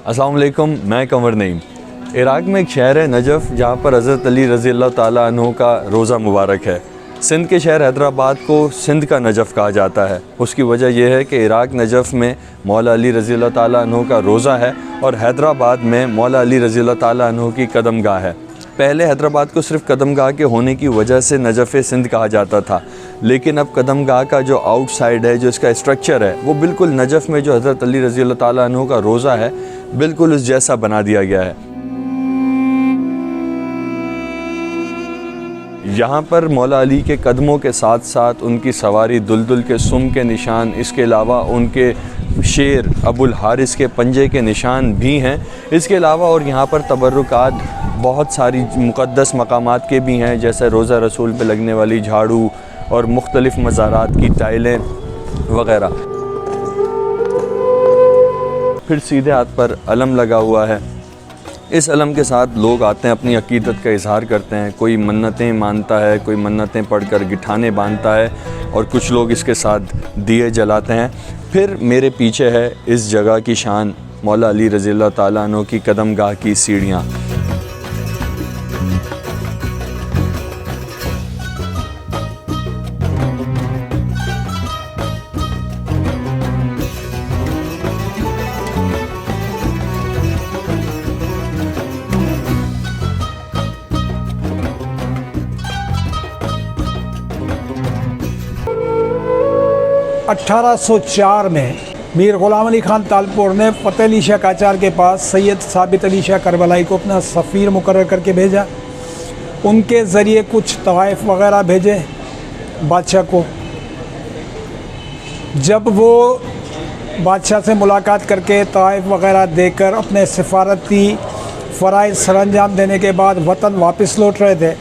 अस्सलाम वालेकुम, मैं कंवर नईम। इराक़ में एक शहर है नजफ़, जहाँ पर हज़रत अली रज़ी अल्लाह ताला अन्हु का रोज़ा मुबारक है। सिंध के शहर हैदराबाद को सिंध का नजफ़ कहा जाता है। उसकी वजह यह है कि इराक़ नजफ़ में मौला अली रज़ी अल्लाह ताला अन्हु का रोज़ा है और हैदराबाद में मौला अली रज़ी अल्लाह ताला अन्हु की कदमगाह है। पहले हैदराबाद को सिर्फ कदमगाह के होने की वजह से नजफ़ सिंध कहा जाता था, लेकिन अब कदमगाह का जो आउटसाइड है, जो इसका स्ट्रक्चर है, वो बिल्कुल नजफ़ में जो हज़रत अली रज़ी अल्लाह ताला अन्हु का रोज़ा है, बिल्कुल उस जैसा बना दिया गया है। यहाँ पर मौला अली के कदमों के साथ साथ उनकी सवारी दुलदुल के सुम के निशान, इसके अलावा उनके शेर अबुल हारिस के पंजे के निशान भी हैं। इसके अलावा और यहाँ पर तबर्रुकात बहुत सारी मुक़द्दस मकामात के भी हैं, जैसे रोज़ा रसूल पे लगने वाली झाड़ू और मुख्तलिफ़ मज़ारात की टाइलें वग़ैरह। फिर सीधे हाथ पर अलम लगा हुआ है। इस अलम के साथ लोग आते हैं, अपनी अक़ीदत का इज़हार करते हैं। कोई मन्नतें मानता है, कोई मन्नतें पढ़कर गिठाने बांधता है और कुछ लोग इसके साथ दिए जलाते हैं। फिर मेरे पीछे है इस जगह की शान, मौला अली रज़ी अल्लाह ताला अन्हु की कदमगाह की सीढ़ियाँ। अठारह 1804 में मीर ग़ुलाम अली ख़ान तालपुर ने फ़तेह अली शाह काचार के पास सैयद साबित अली शाह करबलाई को अपना सफ़ीर मुकर्रर करके भेजा। उनके ज़रिए कुछ तवाइफ़ वग़ैरह भेजे बादशाह को। जब वो बादशाह से मुलाकात करके तवाइफ़ वग़ैरह देकर अपने सिफारती फ़राइज़ सरअंजाम देने के बाद वतन वापस लौट रहे थे,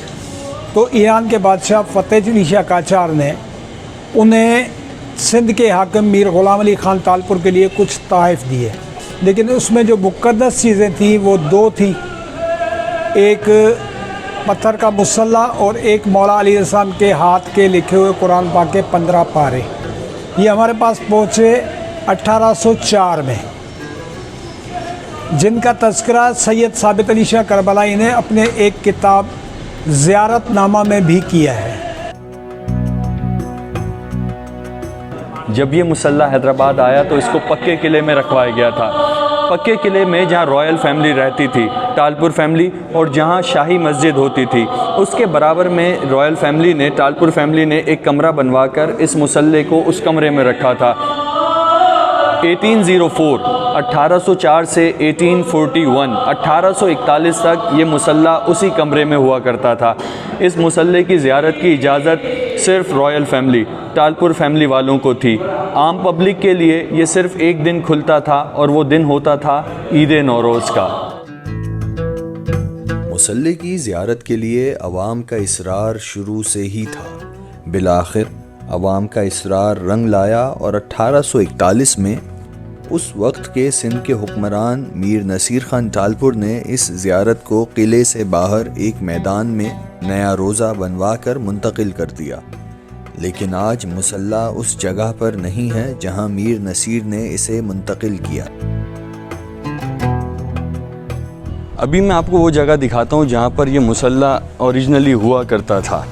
तो ईरान के बादशाह फ़तेह अली शाह काचार ने उन्हें सिंध के हाकिम मीर ग़ुलाम अली ख़ान तालपुर के लिए कुछ तोहफ़े दिए, लेकिन उसमें जो मुक़द्दस चीज़ें थी वो दो थी। एक पत्थर का मुसल्ला और एक मौला अली रज़ा के हाथ के लिखे हुए कुरान पाक के 15 पारे। ये हमारे पास पहुँचे 1804 में, जिनका तज़किरा सैयद साबित अली शाह करबलाई ने अपने एक किताब ज़ियारतनामा में भी किया है। जब ये मुसल्ला हैदराबाद आया तो इसको पक्के किले में रखवाया गया था। पक्के किले में जहाँ रॉयल फैमिली रहती थी, तालपुर फैमिली, और जहाँ शाही मस्जिद होती थी, उसके बराबर में रॉयल फैमिली ने, तालपुर फैमिली ने एक कमरा बनवाकर इस मुसल्ले को उस कमरे में रखा था। 1804 से 1841, 1841 तक ये मुसल्ला उसी कमरे में हुआ करता था। इस मुसल्ले की ज़ियारत की इजाज़त सिर्फ रॉयल फैमिली, तालपुर फैमिली वालों को थी। आम पब्लिक के लिए ये सिर्फ एक दिन खुलता था और वो दिन होता था ईद नौरोज़ का। मुसल्ले की ज़ियारत के लिए अवाम का इसरार शुरू से ही था। बिलाखिर अवाम का इसरार रंग लाया और 1841 में उस वक्त के सिंध के हुक्मरान मीर नसीर खान तालपुर ने इस ज़ियारत को किले से बाहर एक मैदान में नया रोज़ा बनवा कर मुंतकिल कर दिया। लेकिन आज मुसल्ला उस जगह पर नहीं है जहां मीर नसीर ने इसे मुंतकिल किया। अभी मैं आपको वो जगह दिखाता हूँ जहाँ पर ये मुसल्ला ओरिजिनली हुआ करता था।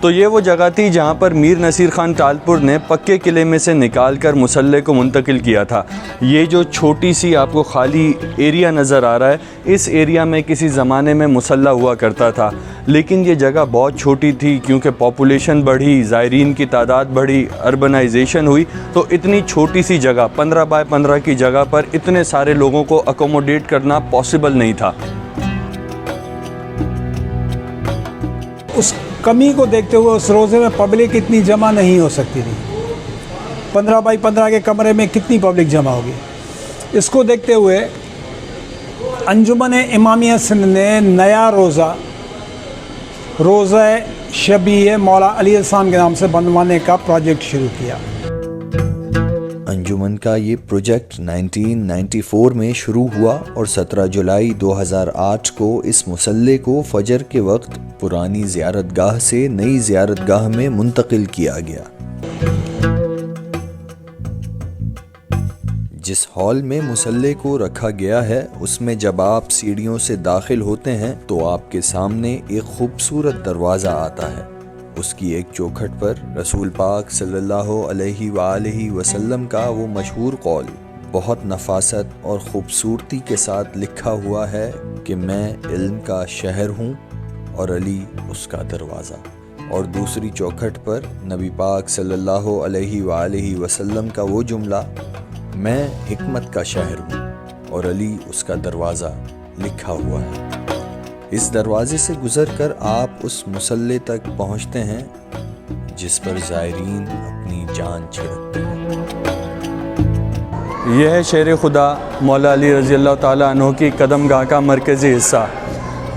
तो ये वो जगह थी जहाँ पर मीर नसीर खान तालपुर ने पक्के किले में से निकाल कर मुसल्ले को मुंतकिल किया था। ये जो छोटी सी आपको खाली एरिया नज़र आ रहा है, इस एरिया में किसी ज़माने में मुसल्ला हुआ करता था, लेकिन ये जगह बहुत छोटी थी क्योंकि पॉपुलेशन बढ़ी, ज़ायरीन की तादाद बढ़ी, अर्बनाइजेशन हुई, तो इतनी छोटी सी जगह 15 बाय 15 की जगह पर इतने सारे लोगों को अकोमोडेट करना पॉसिबल नहीं था। उस कमी को देखते हुए उस रोज़े में पब्लिक इतनी जमा नहीं हो सकती थी। 15 बाई 15 के कमरे में कितनी पब्लिक जमा होगी? इसको देखते हुए अंजुमन इमामिया सिंध ने नया रोज़ा शबीह मौला अली रज़ा के नाम से बनवाने का प्रोजेक्ट शुरू किया। अंजुमन का ये प्रोजेक्ट 1994 में शुरू हुआ और 17 जुलाई 2008 को इस मुसल्ले को फजर के वक्त पुरानी ज़ियारतगाह से नई ज़ियारतगाह में मुंतकिल किया गया। जिस हॉल में मुसल्ले को रखा गया है उसमें जब आप सीढ़ियों से दाखिल होते हैं तो आपके सामने एक खूबसूरत दरवाज़ा आता है। उसकी एक चौखट पर रसूल पाक सल्लल्लाहु अलैहि वसल्लम का वो मशहूर कौल बहुत नफासत और ख़ूबसूरती के साथ लिखा हुआ है कि मैं इल्म का शहर हूँ और अली उसका दरवाज़ा। और दूसरी चौखट पर नबी पाक सल्लल्लाहु अलैहि वसल्लम का वो जुमला, मैं हिकमत का शहर हूँ और अली उसका दरवाज़ा लिखा हुआ है। इस दरवाज़े से गुज़रकर आप उस मुसल्ले तक पहुँचते हैं जिस पर ज़ायरीन अपनी जान छिड़कते हैं। यह है शेर खुदा मौला अली रज़ी अल्लाह ताला अन्हु की कदमगाह का मरकज़ी हिस्सा।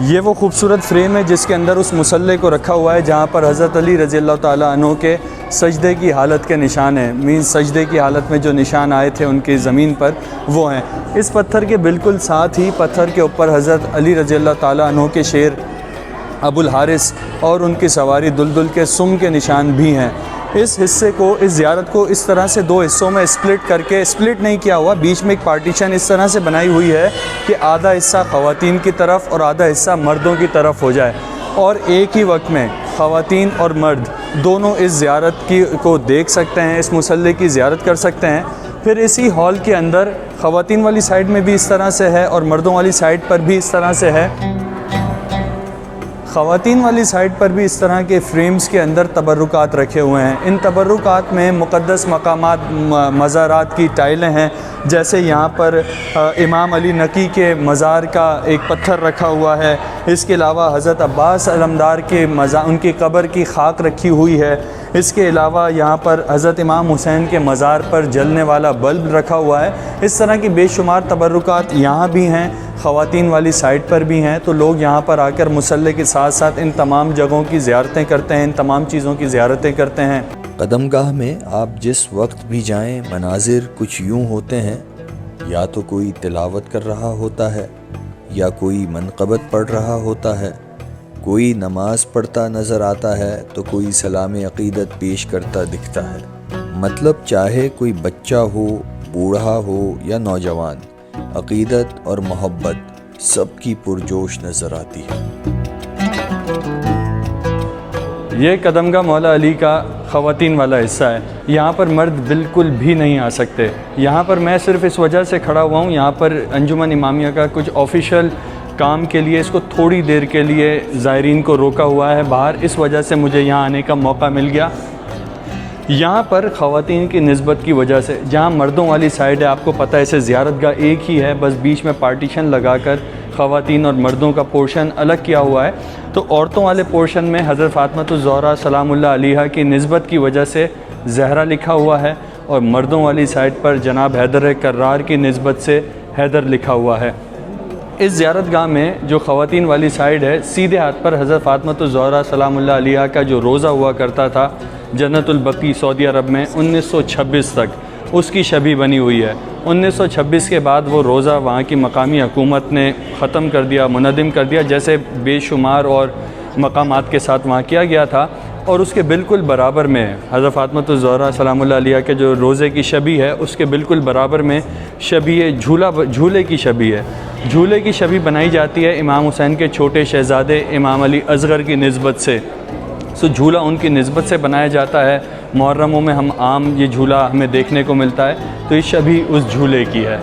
ये वो खूबसूरत फ्रेम है जिसके अंदर उस मुसल्ले को रखा हुआ है जहाँ पर हज़रत अली रज़ी अल्लाह ताला अन्हु के सजदे की हालत के निशान हैं। मीन्स सजदे की हालत में जो निशान आए थे उनकी ज़मीन पर वो हैं। इस पत्थर के बिल्कुल साथ ही पत्थर के ऊपर हज़रत अली रज़ी अल्लाह ताला अन्हु के शेर अबुल हारिस और उनकी सवारी दुलदुल के सुम के निशान भी हैं। इस हिस्से को, इस ज़ियारत को इस तरह से दो हिस्सों में स्प्लिट करके, स्प्लिट नहीं किया हुआ, बीच में एक पार्टीशन इस तरह से बनाई हुई है कि आधा हिस्सा ख़वातीन की तरफ और आधा हिस्सा मर्दों की तरफ हो जाए और एक ही वक्त में ख़वातीन और मर्द दोनों इस ज़ियारत को देख सकते हैं, इस मुसल्ले की ज़ियारत कर सकते हैं। फिर इसी हॉल के अंदर ख़वातीन वाली साइड में भी इस तरह से है और मर्दों वाली साइड पर भी इस तरह से है। ख़वातीन वाली साइड पर भी इस तरह के फ्रेम्स के अंदर तबर्रुकात रखे हुए हैं। इन तबर्रुकात में मुक़द्दस मकामात, मज़ारात की टाइलें हैं। जैसे यहाँ पर इमाम अली नकी के मज़ार का एक पत्थर रखा हुआ है। इसके अलावा हज़रत अब्बास अलमदार के उनकी कब्र की खाक रखी हुई है। इसके अलावा यहाँ पर हज़रत इमाम हुसैन के मज़ार पर जलने वाला बल्ब रखा हुआ है। इस तरह की बेशुमार तबर्रुकात यहाँ भी हैं, ख़वातीन वाली साइड पर भी हैं। तो लोग यहाँ पर आकर मुसल्ले के साथ साथ इन तमाम जगहों की ज़ियारतें करते हैं, इन तमाम चीज़ों की ज़ियारतें करते हैं। कदमगाह में आप जिस वक्त भी जाएं मनाजिर कुछ यूँ होते हैं, या तो कोई तिलावत कर रहा होता है या कोई मनक़बत पढ़ रहा होता है, कोई नमाज पढ़ता नज़र आता है तो कोई सलाम अक़ीदत पेश करता दिखता है। मतलब चाहे कोई बच्चा हो, बूढ़ा हो या नौजवान, अक़ीदत और मोहब्बत सबकी पुरजोश नज़र आती है। ये कदमगाह मौला अली का ख़वातीन वाला हिस्सा है। यहाँ पर मर्द बिल्कुल भी नहीं आ सकते। यहाँ पर मैं सिर्फ़ इस वजह से खड़ा हुआ हूँ, यहाँ पर अंजुमन इमामिया का कुछ ऑफिशियल काम के लिए इसको थोड़ी देर के लिए ज़ायरीन को रोका हुआ है बाहर, इस वजह से मुझे यहाँ आने का मौका मिल गया। यहाँ पर ख़वातीन की निस्बत की वजह से, जहाँ मर्दों वाली साइड है, आपको पता है इसे ज़ियारतगाह एक ही है, बस बीच में पार्टीशन लगाकर ख़वातीन और मर्दों का पोर्शन अलग किया हुआ है। तो औरतों वाले पोर्शन में हज़रत फ़ातिमा ज़हरा सलामुल्लाह अलैहा की निस्बत की वजह से ज़हरा लिखा हुआ है और मर्दों वाली साइड पर जनाब हैदर कर्रार की निस्बत से हैदर लिखा हुआ है। इस ज़ियारतगाह में जो ख़वातीन वाली साइड है, सीधे हाथ पर हज़रत फ़ातिमा ज़हरा सलामुल्लाह अलैहा का जो रोज़ा हुआ करता था जन्नतुल बकी सऊदी अरब में 1926 तक, उसकी शबी बनी हुई है। 1926 के बाद वो रोज़ा वहाँ की मकामी हुकूमत ने ख़त्म कर दिया, मुनज़्ज़म कर दिया, जैसे बेशुमार और मकामात के साथ वहाँ किया गया था। और उसके बिल्कुल बराबर में हज़रत फ़ातिमा ज़हरा सलामुल्लाह अलैहा के जो रोज़े की शबी है, उसके बिल्कुल बराबर में शबी झूले की शबी है। झूले की शबी बनाई जाती है इमाम हुसैन के छोटे शहज़ादे इमाम अली असग़र की निस्बत से। सो झूला उनकी निस्बत से बनाया जाता है। मुहर्रमों में हम आम ये झूला हमें देखने को मिलता है, तो ये शबी उस झूले की है।